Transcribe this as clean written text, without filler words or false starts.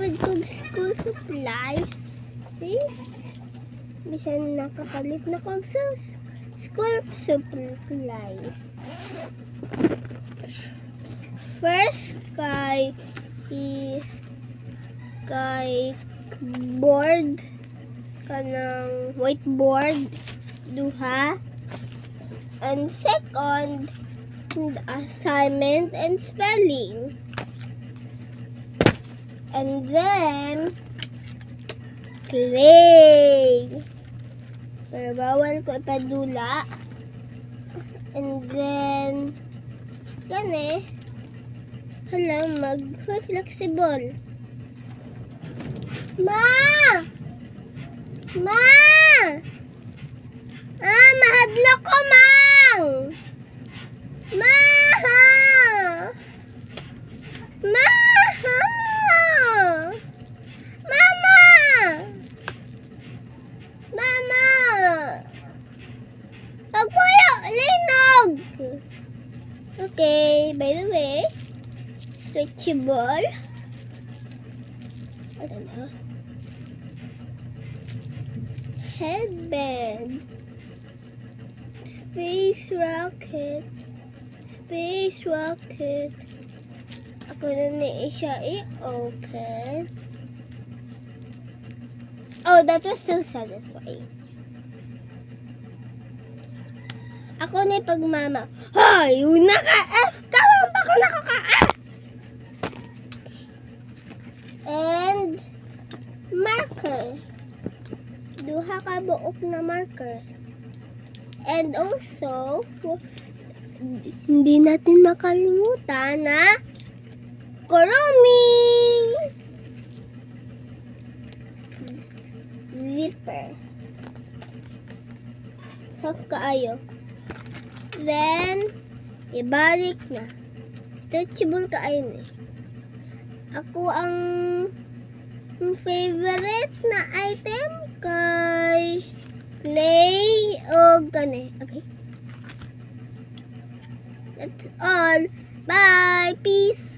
gipod kong school supplies. This, bisan nakapalit na kong school supplies. First, kay board, kanang whiteboard, duha. And second, assignment and spelling. And then, clay. Pero bawal ko ipadula. And then, yan mag-flexible. Ma! Mahadlok ko, Mang! Pagpuyo, linog! Okay, by the way, stretchable. Ano na? Headband. Space rocket. Ako na siya i-open. Oh, that was so satisfying. Ako na pagmama. Hoy, naka-F ka lang ba ako nakaka-F? And marker. Duha ka buok na marker. And also, hindi natin makalimutan na kurumi. Zipper. Soft kaayo. Then, ibalik na. Stretchable kaayo ni. Ako ang favorite na item kay clay o gani. Okay. That's all. Bye. Peace.